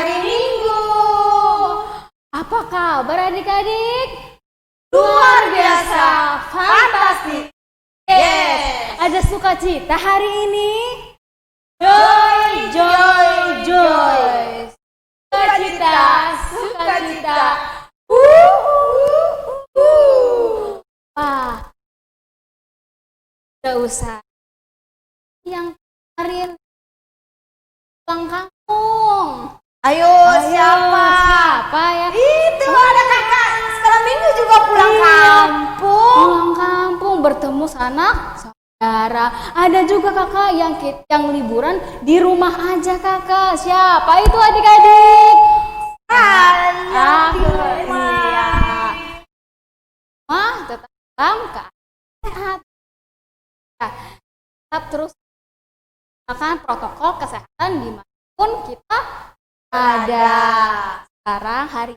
hari Minggu. Apa kabar adik-adik? Luar biasa, fantastis. Yes. Ada sukacita hari ini? Joy, joy, joy. Sukacita, sukacita. Wah, gak usah. Yang kemarin pulang kampung. Ayo, siapa? Siapa ya? Itu ada kakak. Sekarang Minggu juga pulang kampung. Pulang kampung bertemu sanak saudara. Ada juga kakak yang liburan di rumah aja kakak. Siapa itu adik-adik? Kalian di rumah. Tetap dalam keadaan sehat. Tetap terus melakukan protokol kesehatan dimanapun kita ada. Sekarang hari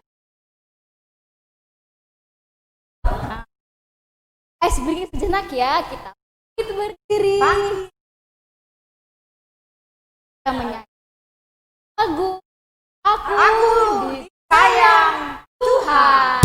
ice breaking sejenak ya, kita berdiri. Kita menyanyi lagu Aku Disayang Tuhan.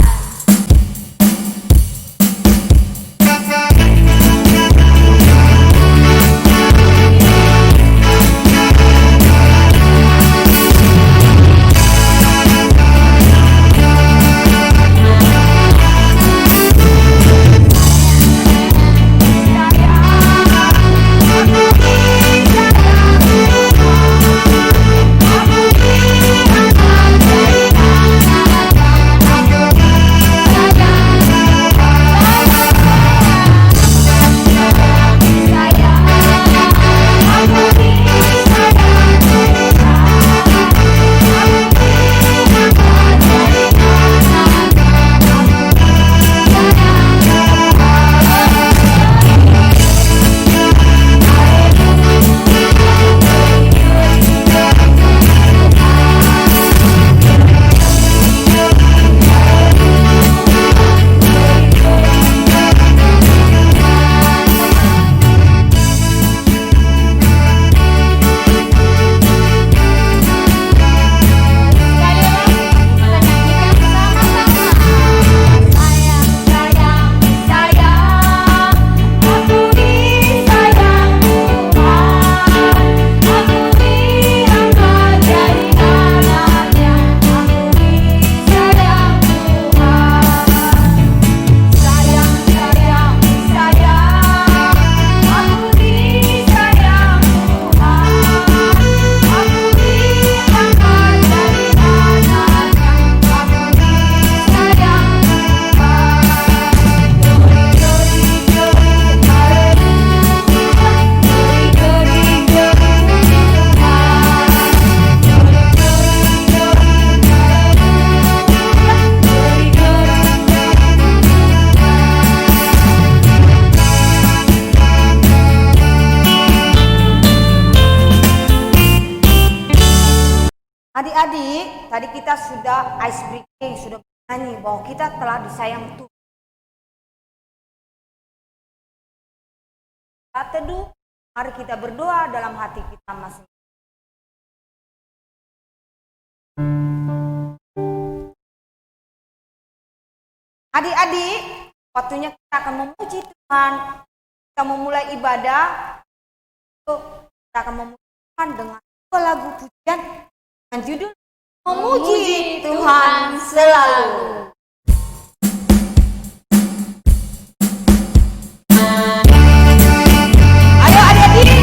Adik-adik, tadi kita sudah ice breaking, sudah menyanyi bahwa kita telah disayang Tuhan. Kita teduh, mari kita berdoa dalam hati kita masing-masing. Adik-adik, waktunya kita akan memuji Tuhan. Kita memulai ibadah, kita akan memuji Tuhan dengan lagu pujian dengan judul Memuji Tuhan Selalu. Ayo adik-adik,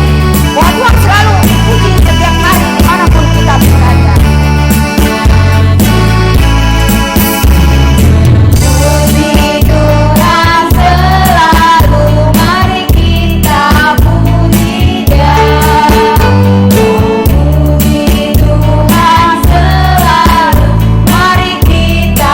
buat Tuhan selalu dipuji setiap hari dimanapun kita berada. Puji Tuhan selalu, mari kita puji Dia. Puji Tuhan selalu, mari kita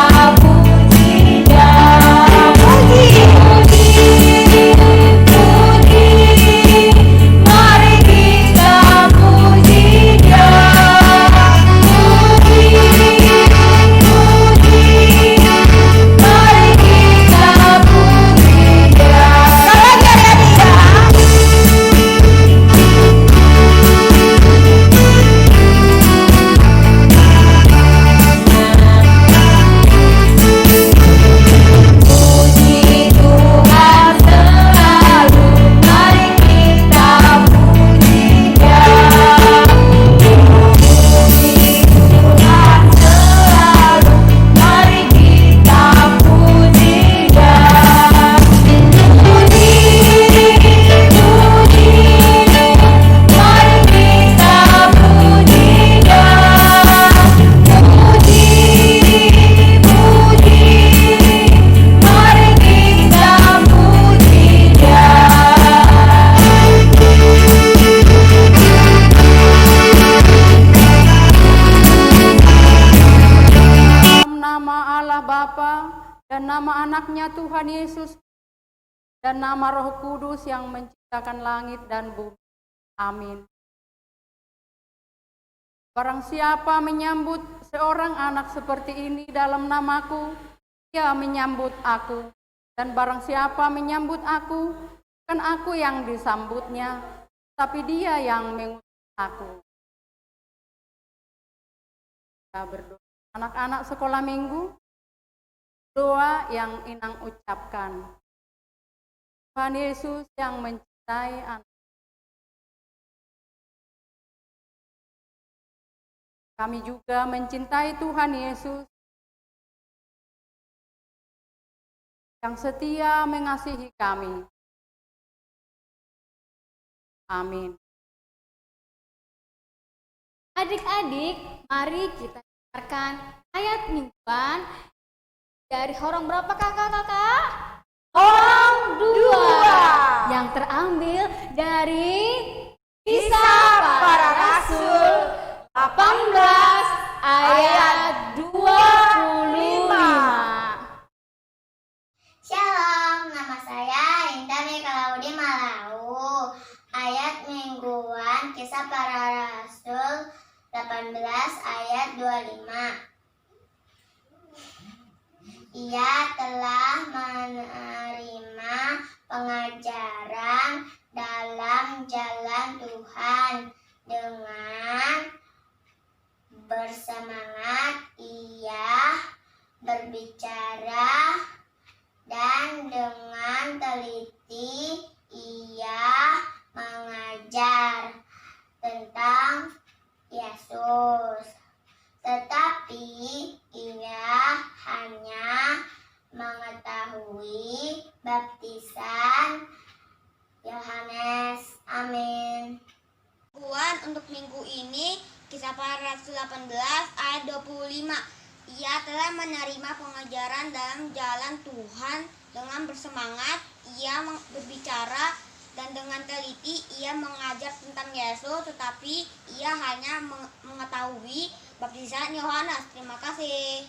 dan nama anaknya Tuhan Yesus, dan nama Roh Kudus yang menciptakan langit dan bumi. Amin. Barang siapa menyambut seorang anak seperti ini dalam namaku, ia menyambut aku. Dan barang siapa menyambut aku, bukan aku yang disambutnya, tapi dia yang mengutus aku. Kita berdoa. Anak-anak sekolah minggu, doa yang Inang ucapkan. Tuhan Yesus yang mencintai anak. Kami juga mencintai Tuhan Yesus yang setia mengasihi kami. Amin. Adik-adik, mari kita dengarkan ayat mingguan dari Horong berapa kakak-kakak? Horong 2 yang terambil dari Kisah Para Rasul 18 ayat 25. Shalom, nama saya Indah Mekalaudi Malau. Ayat mingguan Kisah Para Rasul 18 ayat 25. Ia telah menerima pengajaran dalam jalan Tuhan. Dengan bersemangat ia berbicara, dan dengan teliti ia mengajar tentang Yesus. Tetapi ia hanya mengetahui baptisan Yohanes. Amin. Buat untuk minggu ini, Kisah Para Rasul 18 ayat 25. Ia telah menerima pengajaran dalam jalan Tuhan. Dengan bersemangat ia berbicara, dan dengan teliti ia mengajar tentang Yesus, tetapi ia hanya mengetahui baptisan Yohanes. Terima kasih.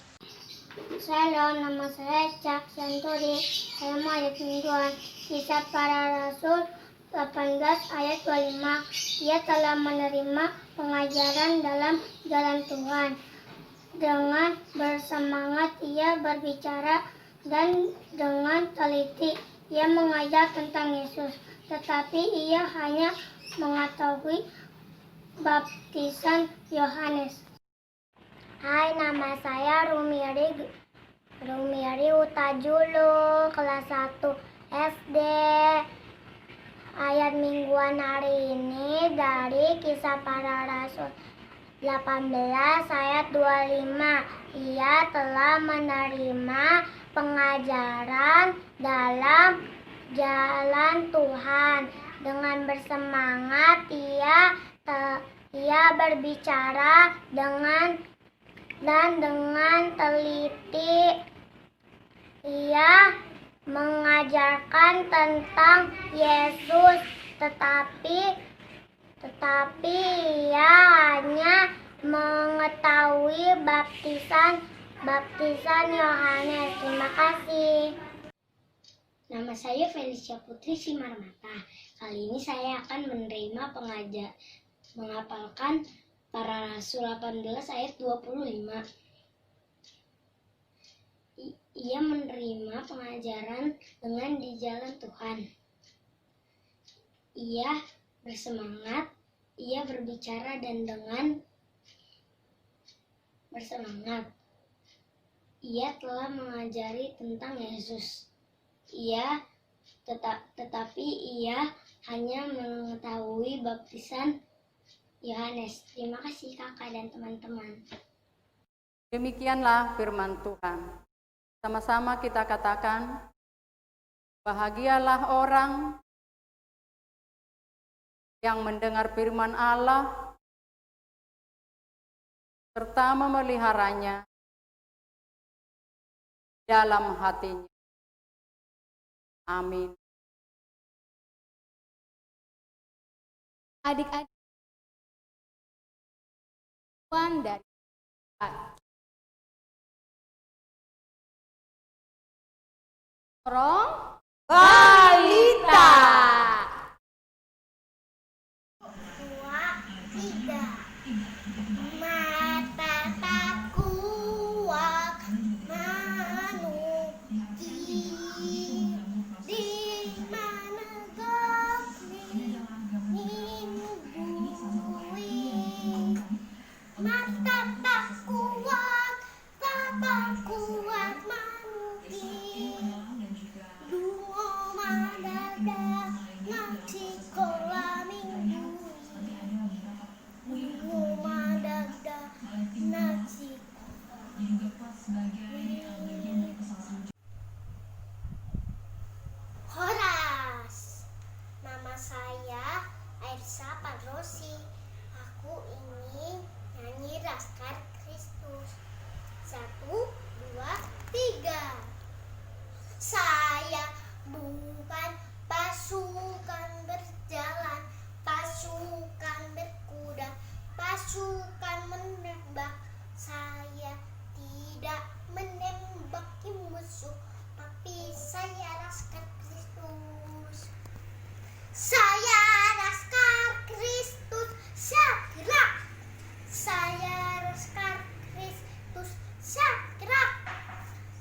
Shalom, nama saya Cak Santuri. Saya mau ayat mingguan Kisah Para Rasul 18 ayat 25. Ia telah menerima pengajaran dalam jalan Tuhan. Dengan bersemangat ia berbicara, dan dengan teliti ia mengajar tentang Yesus. Tetapi ia hanya mengetahui baptisan Yohanes. Hai, nama saya Rumiari Utajulu, kelas 1 SD. Ayat mingguan hari ini dari Kisah Para Rasul 18 ayat 25. Ia telah menerima pengajaran dalam jalan Tuhan. Dengan bersemangat ia berbicara, dan dengan teliti ia mengajarkan tentang Yesus. Tetapi ia hanya mengetahui baptisan Yohanes. Terima kasih. Nama saya Felicia Putri Simarmata. Kali ini saya akan menerima menghafalkan Para Rasul 18 ayat 25. Ia menerima pengajaran dengan di jalan Tuhan. Ia bersemangat, ia berbicara, dan dengan bersemangat ia telah mengajari tentang Yesus. Tetapi ia hanya mengetahui baptisan Yohanes. Terima kasih kakak dan teman-teman. Demikianlah firman Tuhan. Sama-sama kita katakan, bahagialah orang yang mendengar firman Allah serta memeliharanya dalam hatinya. Amin. Adik-adik, dari Sorong balita. 2, 3. Mata tak kuat menuki di mana gokli ninggui. Mata tak kuat menuki dungo madada ngaji kola minggu. Dungo madada ngaji Horas. Nama saya Airsa Padrosi. Aku ingin nyanyi Laskar Kristus. 1, 2, 3. Saya bukan pasukan berjalan, pasukan berkuda, pasukan menembak. Saya tidak menembaki musuh, tapi saya Laskar Kristus. Saya Laskar Kristus, siap gerak. Saya Laskar Kristus, siap gerak.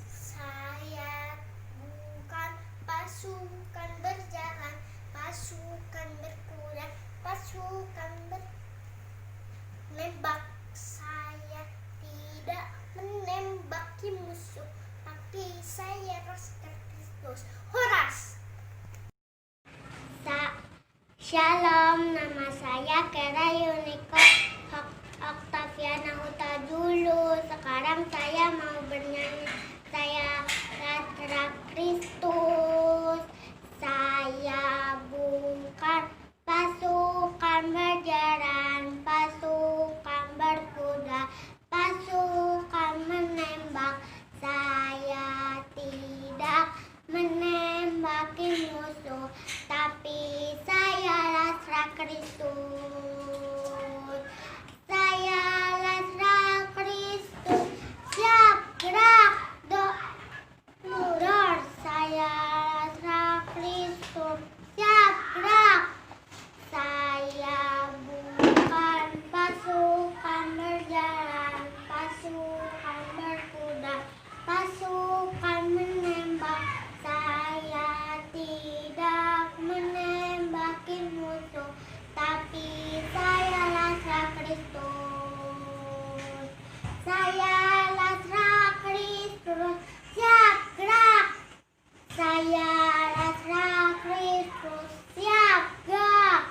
Saya bukan pasukan berjalan, pasukan berkuda, pasukan menembak. Saya tidak menembaki musuh, tapi saya Laskar Kristus. Horas. Shalom, nama saya Kera Yuniko Oktaviana Huta dulu. Sekarang saya mau bernyanyi. Saya Laskar Kristus. Saya bukan pasukan berjalan, pasukan berkuda, pasukan menembak. Saya tidak menembaki musuh, tapi saya Laskar Kristus. Saya Laskar Kristus, siap gerak. Mundur. Saya Laskar Kristus, siap gerak. Saya bukan pasukan berjalan, pasukan berkuda, pasukan menembak. Saya tidak menembaki musuh, tapi saya Laskar Kristus. Saya Laskar Kristus, siap gerak. Saya Laskar Kristus, siap gerak.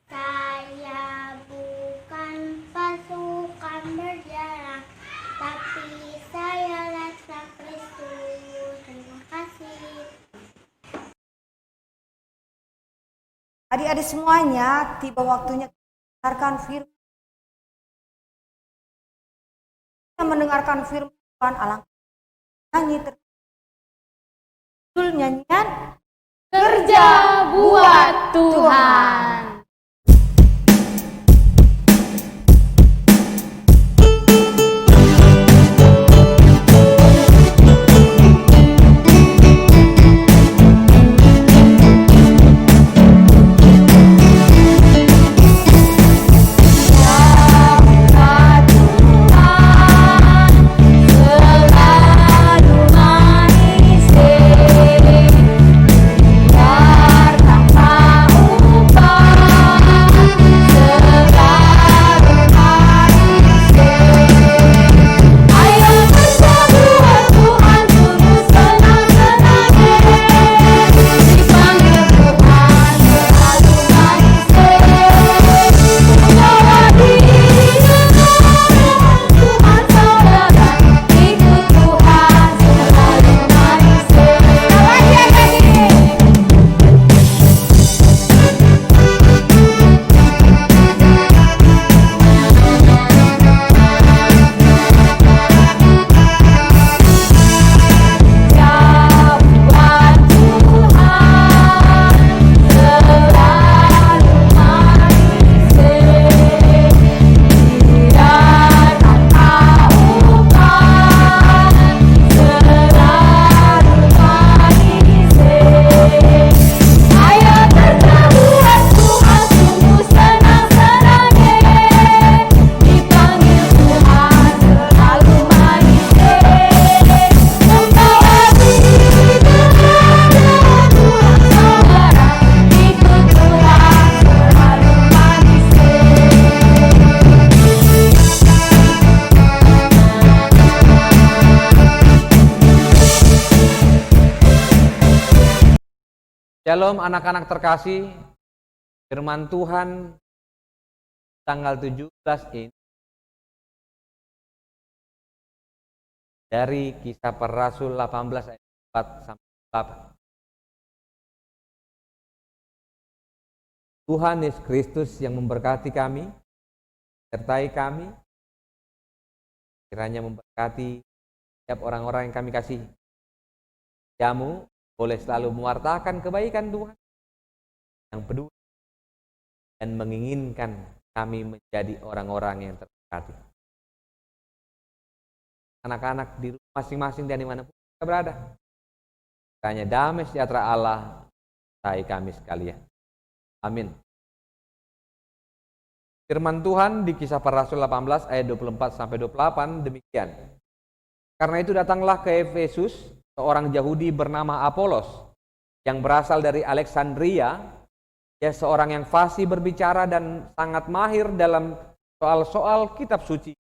Saya bukan pasukan berjalan, tapi saya Laskar Kristus. Terima kasih. Adik-adik semuanya, tiba waktunya mendengarkan firman. Kita mendengarkan firman Tuhan, alangkah nyanyi judul nyanyian kerja buat Tuhan. Biar tanpa upah Shalom anak-anak terkasih, firman Tuhan tanggal 17 ini dari Kisah Para Rasul 18 ayat 4 sampai 8. Tuhan Yesus Kristus yang memberkati kami, sertai kami, kiranya memberkati setiap orang-orang yang kami kasihi. Kamu boleh selalu mewartakan kebaikan Tuhan yang peduli dan menginginkan kami menjadi orang-orang yang terberkati. Anak-anak di rumah masing-masing dan dimanapun kita berada, kiranya damai sejahtera Allah sertai kami sekalian. Amin. Firman Tuhan di Kisah Para Rasul 18 ayat 24 sampai 28 demikian. Karena itu datanglah ke Efesus seorang Yahudi bernama Apolos yang berasal dari Alexandria. Dia seorang yang fasih berbicara dan sangat mahir dalam soal-soal kitab suci.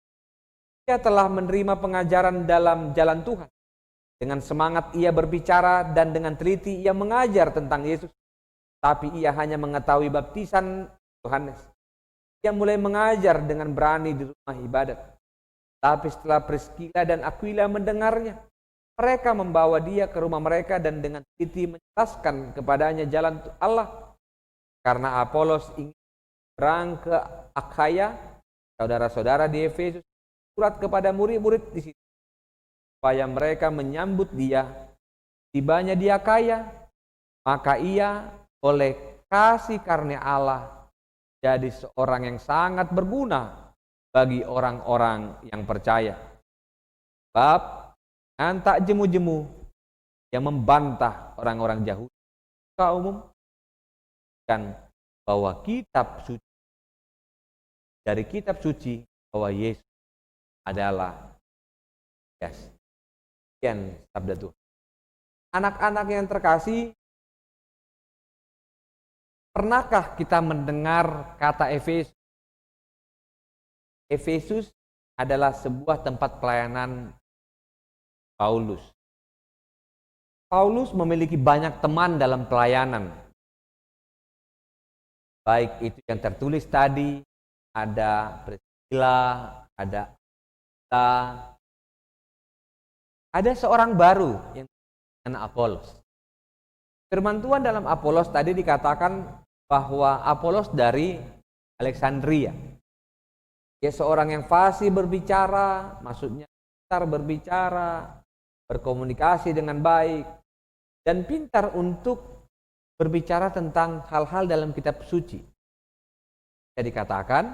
Dia telah menerima pengajaran dalam jalan Tuhan. Dengan semangat ia berbicara dan dengan teliti ia mengajar tentang Yesus. Tapi ia hanya mengetahui baptisan Yohanes. Ia mulai mengajar dengan berani di rumah ibadat. Tapi setelah Priskila dan Aquila mendengarnya, mereka membawa dia ke rumah mereka dan dengan teliti menjelaskan kepadanya jalan Allah. Karena Apolos ingin berang ke Akhaya, saudara-saudara di Efesus surat kepada murid-murid di situ supaya mereka menyambut dia. Tibanya di Akhaya, maka ia oleh kasih karunia Allah jadi seorang yang sangat berguna bagi orang-orang yang percaya. Sebab dengan tak jemu-jemu yang membantah orang-orang Yahudi kaum umum dan bahwa dari kitab suci bahwa Yesus adalah Yesus. Sekian sabda Tuhan. Anak-anak yang terkasih, pernahkah kita mendengar kata Efesus? Efesus adalah sebuah tempat pelayanan Paulus. Paulus memiliki banyak teman dalam pelayanan. Baik itu yang tertulis tadi, ada Priscilla, ada Aquila, ada seorang baru yang namanya Apolos. Firman Tuhan dalam Apolos tadi dikatakan bahwa Apolos dari Alexandria. Dia seorang yang fasih berbicara, maksudnya pintar berbicara, berkomunikasi dengan baik, dan pintar untuk berbicara tentang hal-hal dalam kitab suci. Bisa dikatakan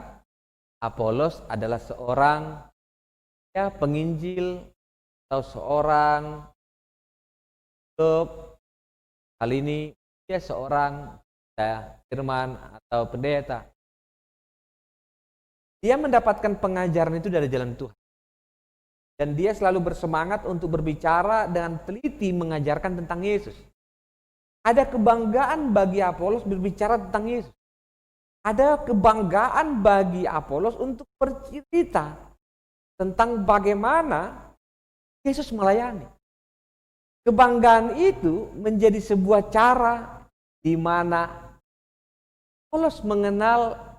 Apolos adalah seorang penginjil atau seorang kali ini dia seorang firman atau pendeta. Dia mendapatkan pengajaran itu dari jalan Tuhan. Dan dia selalu bersemangat untuk berbicara dengan teliti mengajarkan tentang Yesus. Ada kebanggaan bagi Apolos berbicara tentang Yesus. Ada kebanggaan bagi Apolos untuk bercerita tentang bagaimana Yesus melayani. Kebanggaan itu menjadi sebuah cara di mana Apolos mengenal.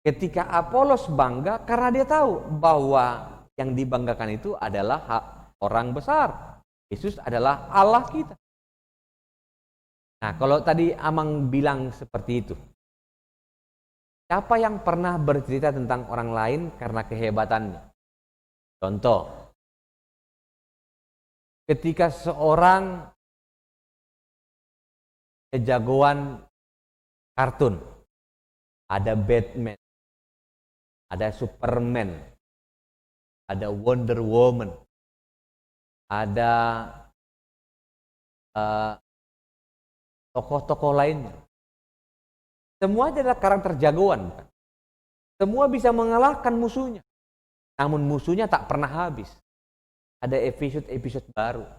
Ketika Apolos bangga karena dia tahu bahwa yang dibanggakan itu adalah orang besar. Yesus adalah Allah kita. Nah, kalau tadi Amang bilang seperti itu, siapa yang pernah bercerita tentang orang lain karena kehebatannya? Contoh, ketika seorang jagoan kartun, ada Batman, ada Superman, ada Wonder Woman, ada tokoh-tokoh lainnya. Semua adalah karakter jagoan. Semua bisa mengalahkan musuhnya. Namun musuhnya tak pernah habis. Ada episode baru.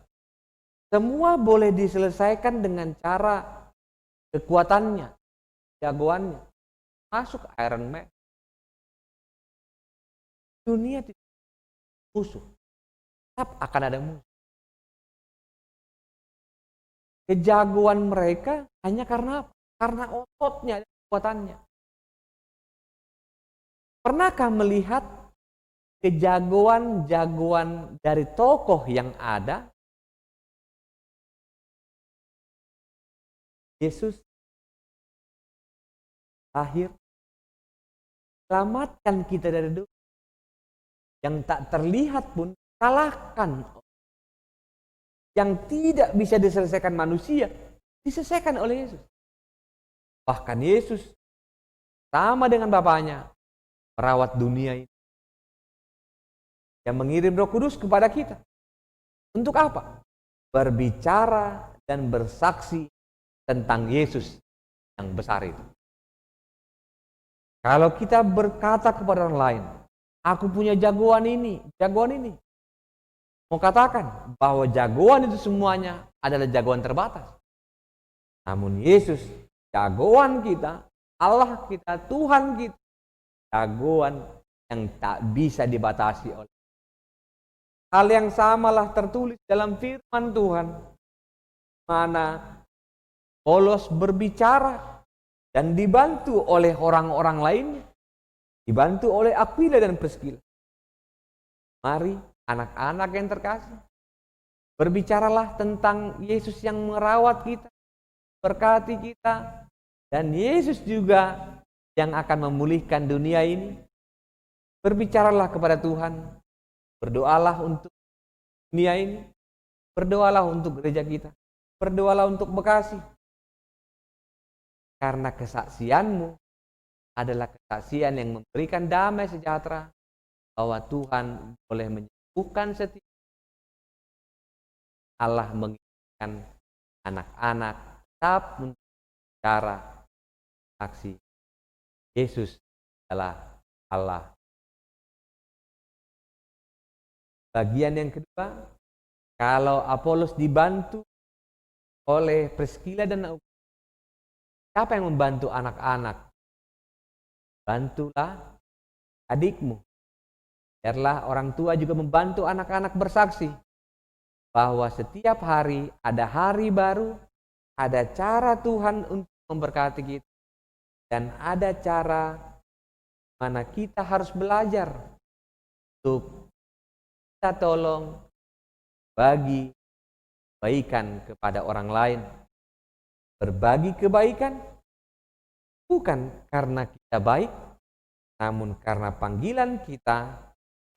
Semua boleh diselesaikan dengan cara kekuatannya, jagoannya. Masuk Iron Man. Dunia tidak musuh. Tetap akan ada musuh. kejagoan mereka hanya karena apa? Karena ototnya dan kekuatannya. Pernahkah melihat kejagoan-jagoan dari tokoh yang ada? Yesus lahir, selamatkan kita dari dosa. Yang tak terlihat pun kalahkan. Yang tidak bisa diselesaikan manusia, diselesaikan oleh Yesus. Bahkan Yesus sama dengan Bapaknya merawat dunia ini. Yang mengirim Roh Kudus kepada kita. Untuk apa? Berbicara dan bersaksi tentang Yesus yang besar itu. Kalau kita berkata kepada orang lain, aku punya jagoan ini. Mau katakan bahwa jagoan itu semuanya adalah jagoan terbatas. Namun Yesus, jagoan kita, Allah kita, Tuhan kita, jagoan yang tak bisa dibatasi oleh. Hal yang samalah tertulis dalam firman Tuhan, mana Paulus berbicara dan dibantu oleh orang-orang lainnya, dibantu oleh Aquila dan Priscilla. Mari anak-anak yang terkasih, berbicaralah tentang Yesus yang merawat kita, berkati kita, dan Yesus juga yang akan memulihkan dunia ini. Berbicaralah kepada Tuhan, berdoalah untuk dunia ini, berdoalah untuk gereja kita, berdoalah untuk Bekasi. Karena kesaksianmu adalah kesaksian yang memberikan damai sejahtera, bahwa Tuhan boleh menyembuhkan setiap. Allah menginginkan anak-anak tetap untuk cara saksi. Yesus adalah Allah. Bagian yang kedua, kalau Apolos dibantu oleh Priscilla dan Aquila, siapa yang membantu anak-anak? Bantulah adikmu. Biarlah orang tua juga membantu anak-anak bersaksi bahwa setiap hari ada hari baru, ada cara Tuhan untuk memberkati kita, dan ada cara mana kita harus belajar untuk kita tolong bagi kebaikan kepada orang lain. Berbagi kebaikan bukan karena kita baik, namun karena panggilan kita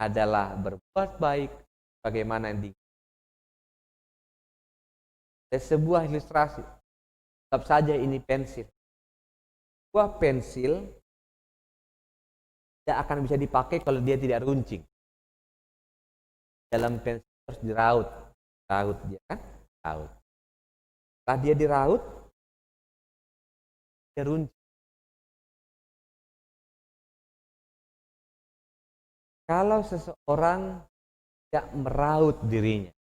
adalah berbuat baik bagaimana yang ada sebuah ilustrasi. Tetap saja ini pensil. Sebuah pensil tidak akan bisa dipakai kalau dia tidak runcing. Dalam pensil harus diraut dia kan? Raut. Setelah dia diraut, dia runcing. Kalau seseorang tidak meraut dirinya,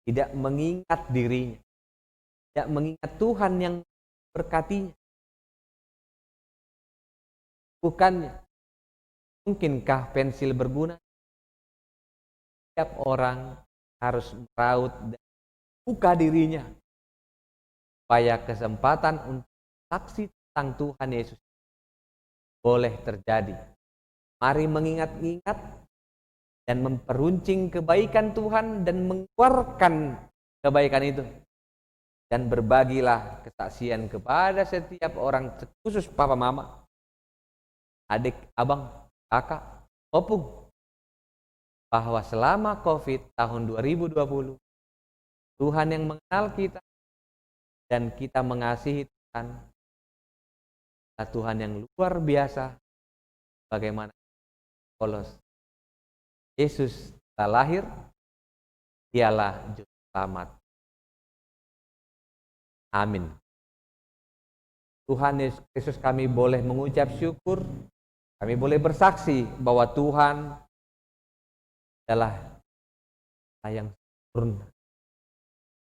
tidak mengingat dirinya, tidak mengingat Tuhan yang berkatinya, bukannya, mungkinkah pensil berguna? Setiap orang harus meraut dan buka dirinya, supaya kesempatan untuk saksi tentang Tuhan Yesus boleh terjadi. Mari mengingat-ingat dan memperuncing kebaikan Tuhan dan mengeluarkan kebaikan itu. Dan berbagilah kesaksian kepada setiap orang, khusus papa mama, adik, abang, kakak, opung, bahwa selama COVID tahun 2020, Tuhan yang mengenal kita dan kita mengasihi Tuhan, Tuhan yang luar biasa. Bagaimana Polos, Yesus telah lahir, dialah juru selamat. Amin. Tuhan Yesus, kami boleh mengucap syukur, kami boleh bersaksi bahwa Tuhan adalah yang sempurna,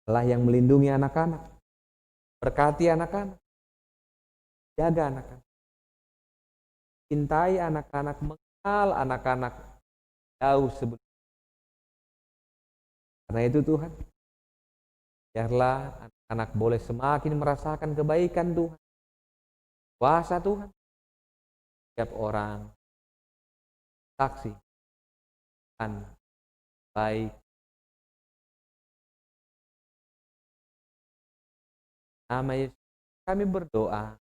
Allah yang melindungi anak-anak, berkati anak-anak, jaga anak-anak, cintai anak-anak, mengenal anak-anak jauh sebelum. Karena itu Tuhan, biarlah anak boleh semakin merasakan kebaikan Tuhan, kuasa Tuhan. Setiap orang saksi dan baik. Nama Yesus kami berdoa.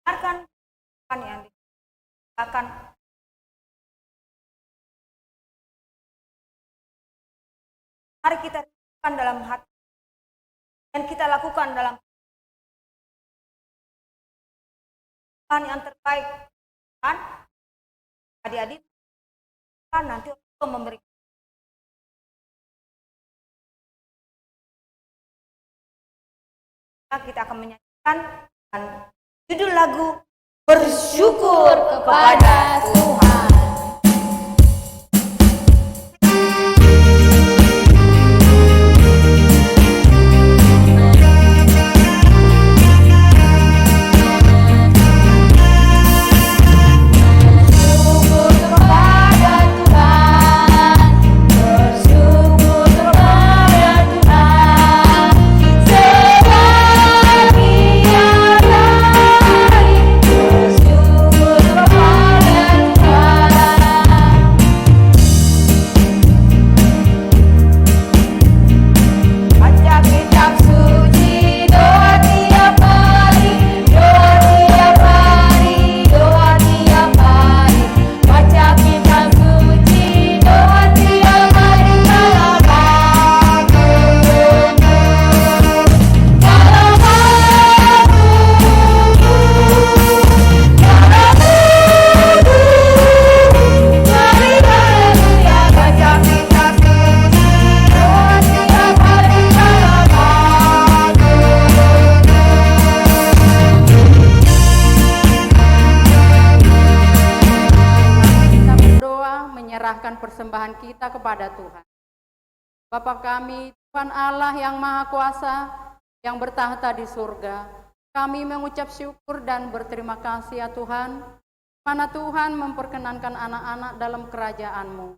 Dengarkan Tuhan yang dikatakan. Mari kita lakukan dalam hati dan kita lakukan dalam Tuhan yang terbaik. Kan? Adik-adik, kan nanti Allah memberi. Kita akan menyanyikan judul lagu Bersyukur kepada Tuhan. Persembahan kita kepada Tuhan. Bapa kami, Tuhan Allah yang Maha Kuasa, yang bertahta di surga, kami mengucap syukur dan berterima kasih ya Tuhan, mana Tuhan memperkenankan anak-anak dalam kerajaan-Mu.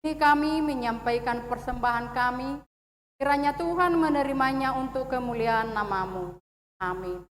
Ini kami menyampaikan persembahan kami, kiranya Tuhan menerimanya untuk kemuliaan nama-Mu. Amin.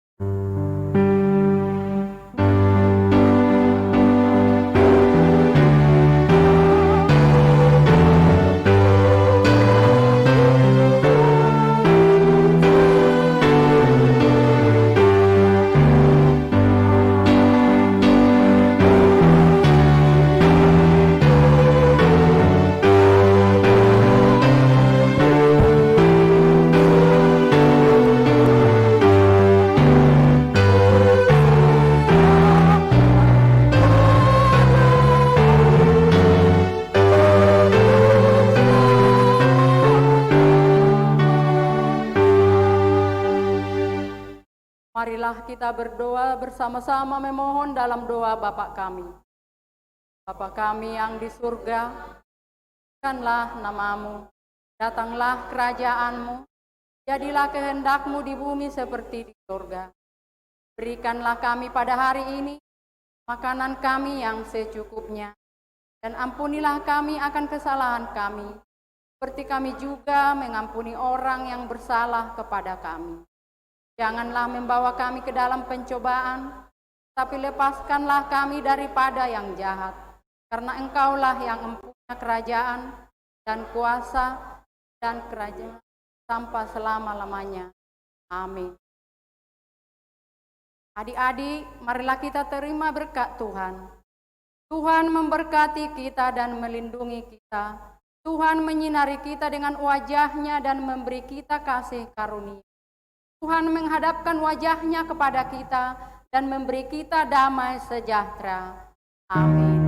Marilah kita berdoa bersama-sama memohon dalam doa Bapa kami. Bapa kami yang di surga, dikuduskanlah nama-Mu, datanglah kerajaan-Mu, jadilah kehendak-Mu di bumi seperti di surga. Berikanlah kami pada hari ini makanan kami yang secukupnya, dan ampunilah kami akan kesalahan kami, seperti kami juga mengampuni orang yang bersalah kepada kami. Janganlah membawa kami ke dalam pencobaan, tapi lepaskanlah kami daripada yang jahat. Karena Engkaulah yang mempunyai kerajaan dan kuasa dan kerajaan sampai selama-lamanya. Amin. Adik-adik, marilah kita terima berkat Tuhan. Tuhan memberkati kita dan melindungi kita. Tuhan menyinari kita dengan wajah-Nya dan memberi kita kasih karunia. Tuhan menghadapkan wajah-Nya kepada kita dan memberi kita damai sejahtera. Amin.